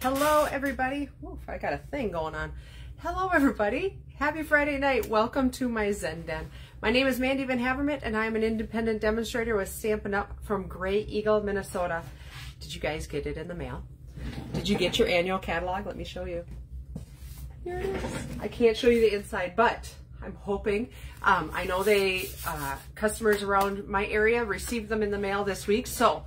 Hello everybody. Oof, I got a thing going on. Hello everybody. Happy Friday night. Welcome to my Zen Den. My name is Mandy Van Havermit and I'm an independent demonstrator with Stampin' Up! From Gray Eagle, Minnesota. Did you guys get it in the mail? Did you get your annual catalog? Let me show you. Here it is. I can't show you the inside, but I'm hoping. I know customers around my area received them in the mail this week. So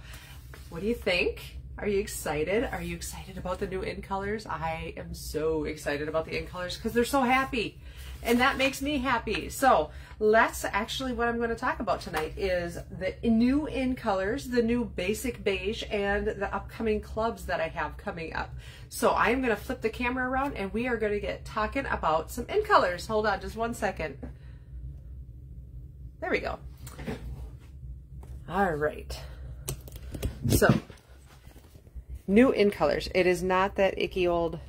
what do you think? Are you excited? Are you excited about the new in colors? I am so excited about the in colors because they're so happy and that makes me happy. So let's actually, what I'm going to talk about tonight is the new in colors, the new basic beige, and the upcoming clubs that I have coming up. So I am going to flip the camera around and we are going to get talking about some in colors. Hold on just one second. There we go. All right. So new in colors. It is not that icky old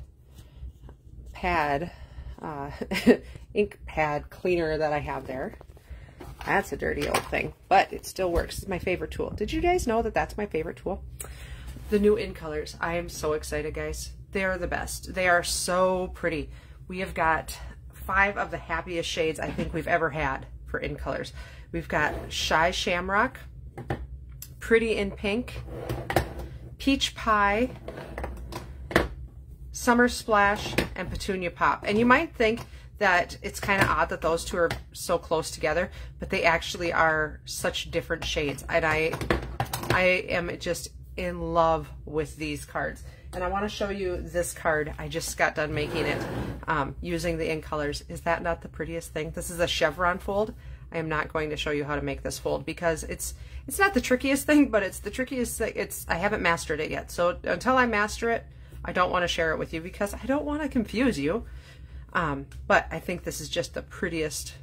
pad, ink pad cleaner that I have there. That's a dirty old thing, but it still works. It's my favorite tool. Did you guys know that that's my favorite tool? The new in colors. I am so excited, guys. They're the best. They are so pretty. We have got 5 of the happiest shades I think we've ever had for in colors. We've got Shy Shamrock, Pretty in Pink, Peach Pie, Summer Splash, and Petunia Pop. And you might think that it's kind of odd that those two are so close together, but they actually are such different shades. And I am just in love with these cards. And I want to show you this card. I just got done making it using the in colors. Is that not the prettiest thing? This is a chevron fold. I am not going to show you how to make this fold because it's not the trickiest thing, but it's the trickiest thing. I haven't mastered it yet. So until I master it, I don't want to share it with you because I don't want to confuse you. But I think this is just the prettiest.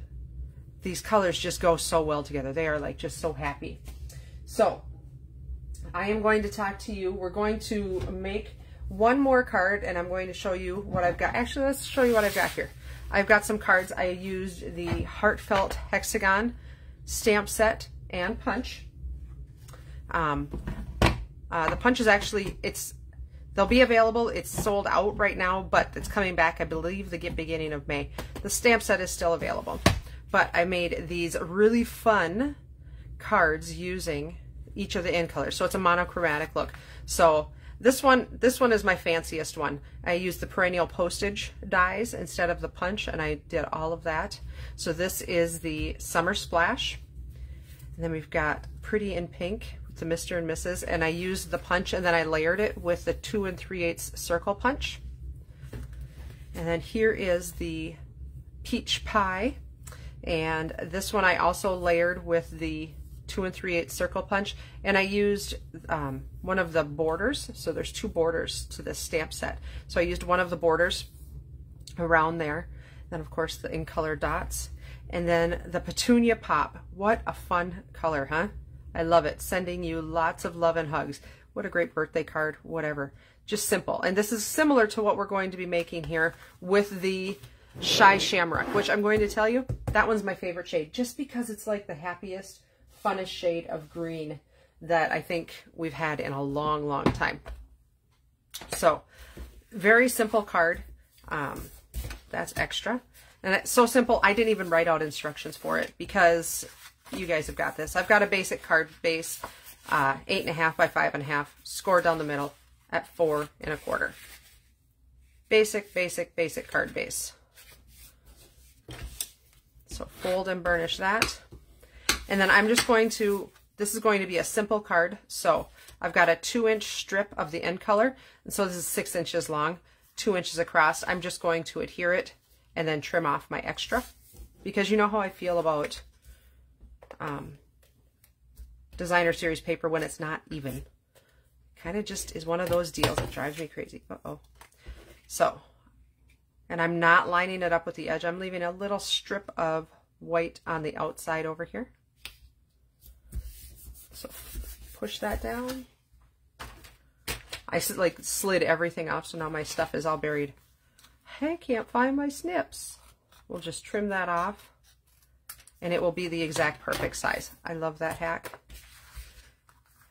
These colors just go so well together. They are like just so happy. So I am going to talk to you. We're going to make one more card and I'm going to show you what I've got. Actually, let's show you what I've got here. I've got some cards. I used the Heartfelt Hexagon stamp set and punch. The punch is actually, they'll be available. It's sold out right now, but it's coming back, I believe, the beginning of May. The stamp set is still available, but I made these really fun cards using each of the in colors. So it's a monochromatic look. So this one is my fanciest one. I used the perennial postage dies instead of the punch, and I did all of that. So this is the Summer Splash. And then we've got Pretty in Pink with the Mr. and Mrs. And I used the punch and then I layered it with the 2 3/8 circle punch. And then here is the Peach Pie. And this one I also layered with the 2 3/8 circle punch, and I used one of the borders. So there's 2 borders to this stamp set. So I used one of the borders around there. Then of course the in color dots, and then the Petunia Pop. What a fun color, huh? I love it. Sending you lots of love and hugs. What a great birthday card, whatever. Just simple. And this is similar to what we're going to be making here with the Shy Shamrock, which I'm going to tell you, that one's my favorite shade, just because it's like the happiest, funnest shade of green that I think we've had in a long, long time. So very simple card. That's extra. And it's so simple, I didn't even write out instructions for it because you guys have got this. I've got a basic card base, 8.5 by 5.5, scored down the middle at 4 1/4. Basic, basic, basic card base. So fold and burnish that. And then I'm just going to, this is going to be a simple card. So I've got a 2-inch strip of the end color. And so this is 6 inches long, 2 inches across. I'm just going to adhere it and then trim off my extra. Because you know how I feel about designer series paper when it's not even. Kind of just is one of those deals that drives me crazy. Uh-oh. So, and I'm not lining it up with the edge. I'm leaving a little strip of white on the outside over here. So push that down. I like slid everything off, so now my stuff is all buried. I can't find my snips. We'll just trim that off and it will be the exact perfect size. I love that hack.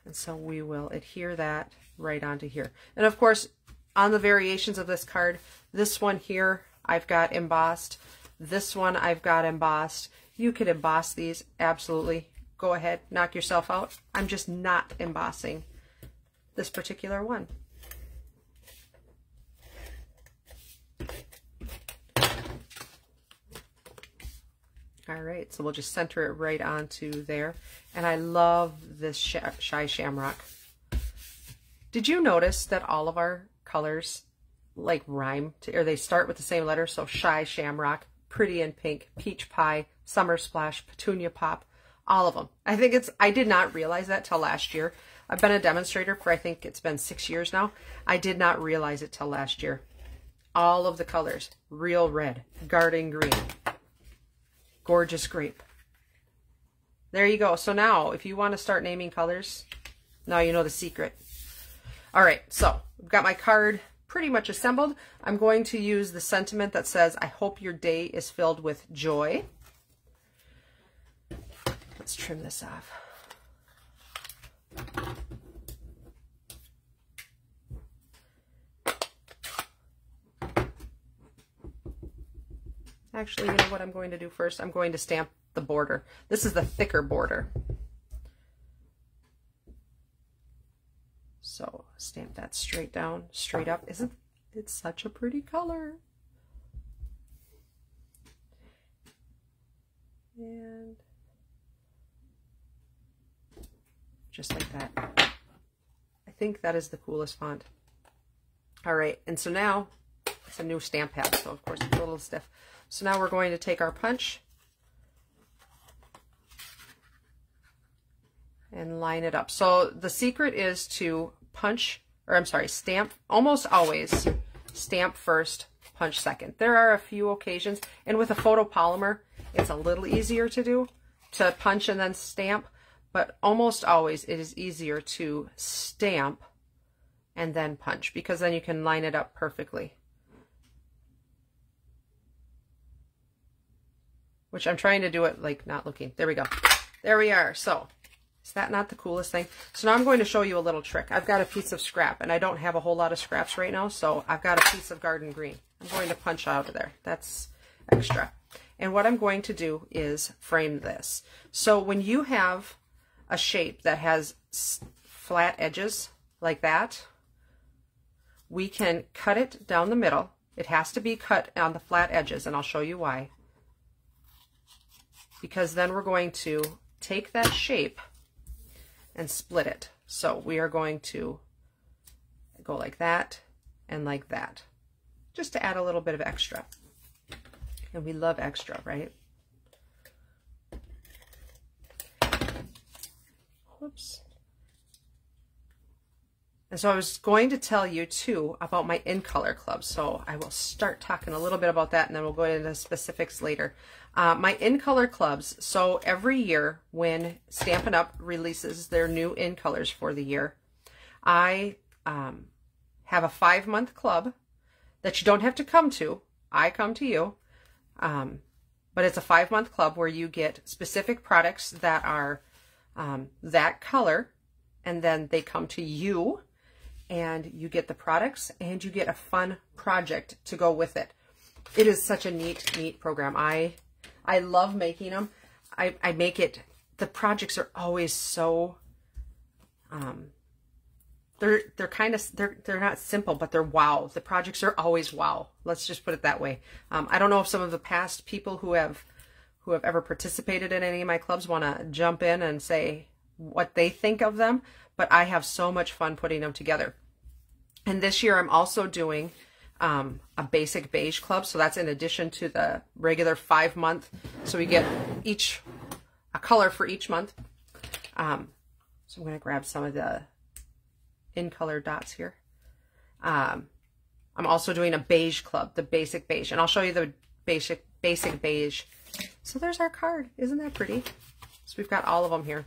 And so we will adhere that right onto here. And of course, on the variations of this card, this one here I've got embossed. This one I've got embossed. You could emboss these, absolutely. Go ahead, knock yourself out. I'm just not embossing this particular one. All right, so we'll just center it right onto there. And I love this Shy Shamrock. Did you notice that all of our colors like rhyme, or they start with the same letter? So Shy Shamrock, Pretty in Pink, Peach Pie, Summer Splash, Petunia Pop, all of them. I did not realize that till last year. I've been a demonstrator for, I think it's been 6 years now. I did not realize it till last year. All of the colors, Real Red, Garden Green, Gorgeous Grape. There you go. So now, if you want to start naming colors, now you know the secret. All right, so I've got my card pretty much assembled. I'm going to use the sentiment that says, I hope your day is filled with joy. Let's trim this off. Actually, you know what I'm going to do first? I'm going to stamp the border. This is the thicker border. So stamp that straight down, straight up. Isn't it such a pretty color? And just like that. I think that is the coolest font. All right, and so now it's a new stamp pad, so of course it's a little stiff. So now we're going to take our punch and line it up. So the secret is to stamp, almost always stamp first, punch second. There are a few occasions, and with a photopolymer, it's a little easier to do, to punch and then stamp, but almost always it is easier to stamp and then punch, because then you can line it up perfectly. Which I'm trying to do it like not looking. There we go. There we are. So is that not the coolest thing? So now I'm going to show you a little trick. I've got a piece of scrap, and I don't have a whole lot of scraps right now, so I've got a piece of Garden Green. I'm going to punch out of there. That's extra. And what I'm going to do is frame this. So when you have a shape that has flat edges like that, we can cut it down the middle. It has to be cut on the flat edges, and I'll show you why. Because then we're going to take that shape and split it. So we are going to go like that and like that, just to add a little bit of extra. And we love extra, right? Whoops. And so I was going to tell you too about my In Color Club. So I will start talking a little bit about that, and then we'll go into specifics later. My In Color Clubs. So every year when Stampin' Up! Releases their new In Colors for the year, I have a 5-month club that you don't have to come to. I come to you. But it's a 5-month club where you get specific products that are that color, and then they come to you, and you get the products, and you get a fun project to go with it. It is such a neat program. I love making them. I make it, the projects are always so, they're not simple, but they're wow. The projects are always wow. Let's just put it that way. I don't know if some of the past people who have ever participated in any of my clubs want to jump in and say what they think of them, but I have so much fun putting them together. And this year I'm also doing a basic beige club, so that's in addition to the regular 5-month. So we get a color for each month. So I'm going to grab some of the In Color dots here. I'm also doing a beige club, the basic beige, and I'll show you the basic beige. So there's our card. Isn't that pretty? So we've got all of them here.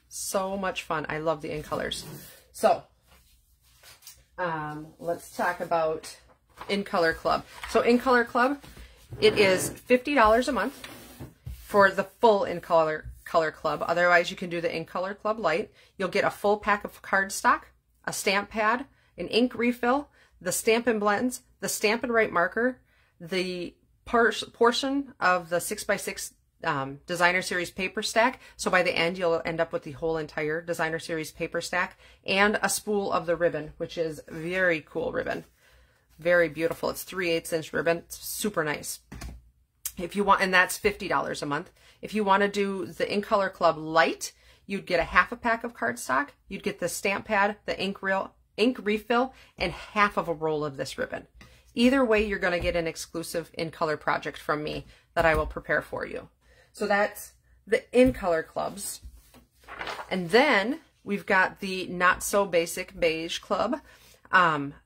So much fun. I love the In Colors. So let's talk about In Color Club. So In Color Club, it is $50 a month for the full In Color Club. Otherwise, you can do the In Color Club Lite. You'll get a full pack of cardstock, a stamp pad, an ink refill, the Stampin' blends, the Stampin' Right marker, the portion of the 6x6 Designer Series paper stack. So by the end, you'll end up with the whole entire Designer Series paper stack, and a spool of the ribbon, which is very cool ribbon. Very beautiful. It's 3/8 inch ribbon. It's super nice. If you want, and that's $50 a month. If you want to do the In Color Club Light, you'd get a half a pack of cardstock. You'd get the stamp pad, the ink refill, and half of a roll of this ribbon. Either way, you're going to get an exclusive In Color project from me that I will prepare for you. So that's the In Color Clubs. And then we've got the Not So Basic Beige Club.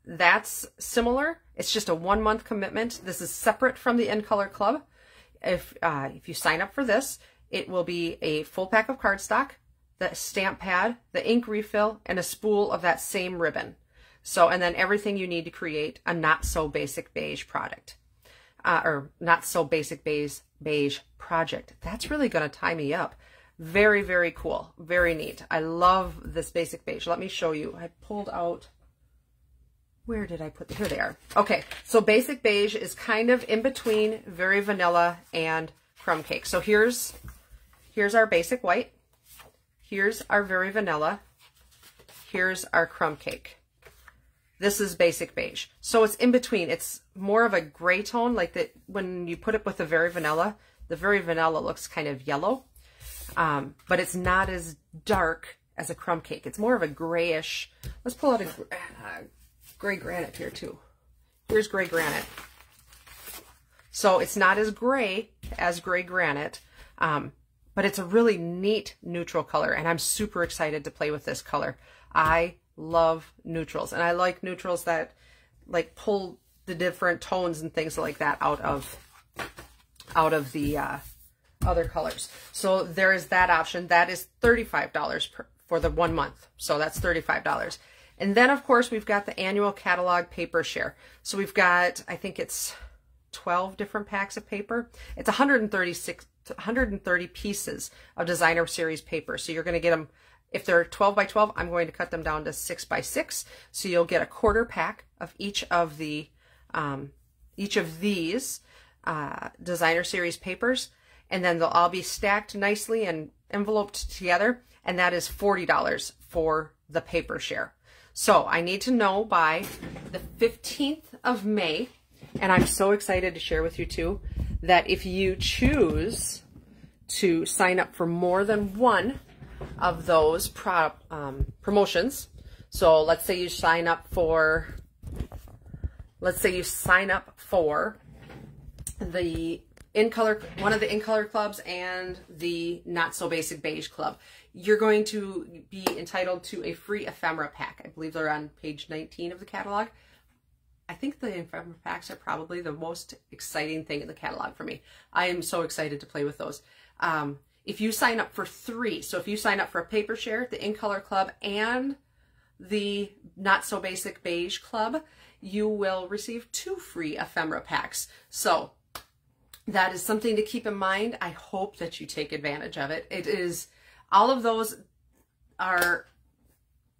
That's similar. It's just a 1-month commitment. This is separate from the In Color Club. If you sign up for this, it will be a full pack of cardstock, the stamp pad, the ink refill, and a spool of that same ribbon. So, and then everything you need to create a Not So Basic Beige product, or Not So Basic Beige project. That's really going to tie me up. Very, very cool. Very neat. I love this Basic Beige. Let me show you. I pulled out, where did I put them? Here they are. Okay, so Basic Beige is kind of in between Very Vanilla and Crumb Cake. So here's our Basic White. Here's our Very Vanilla. Here's our Crumb Cake. This is Basic Beige. So it's in between. It's more of a gray tone, like that when you put it with the Very Vanilla looks kind of yellow. But it's not as dark as a Crumb Cake. It's more of a grayish. Let's pull out a gray granite here too. Here's gray granite. So it's not as gray as gray granite, but it's a really neat neutral color, and I'm super excited to play with this color. I love neutrals, and I like neutrals that like pull the different tones and things like that out of the other colors. So there is that option. That is $35 for the 1 month. So that's $35. And then of course we've got the annual catalog paper share. So we've got, I think it's 12 different packs of paper. It's 130 pieces of Designer Series paper. So you're going to get them, if they're 12 by 12, I'm going to cut them down to 6 by 6. So you'll get a quarter pack of each of these Designer Series papers, and then they'll all be stacked nicely and enveloped together, and that is $40 for the paper share. So I need to know by the 15th of May, and I'm so excited to share with you too, that if you choose to sign up for more than one of those promotions, so let's say you sign up for, the one of the In Color Clubs and the Not So Basic Beige Club, you're going to be entitled to a free ephemera pack. I believe they're on page 19 of the catalog. I think the ephemera packs are probably the most exciting thing in the catalog for me. I am so excited to play with those. If you sign up for 3, so if you sign up for a paper share, the In Color Club, and the Not So Basic Beige Club, you will receive 2 free ephemera packs. So that is something to keep in mind. I hope that you take advantage of it. All of those are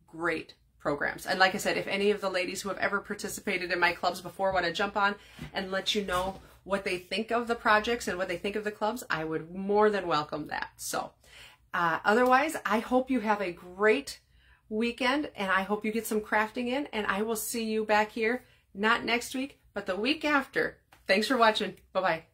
great programs. And like I said, if any of the ladies who have ever participated in my clubs before want to jump on and let you know what they think of the projects and what they think of the clubs, I would more than welcome that. So otherwise, I hope you have a great weekend, and I hope you get some crafting in, and I will see you back here, not next week, but the week after. Thanks for watching. Bye-bye.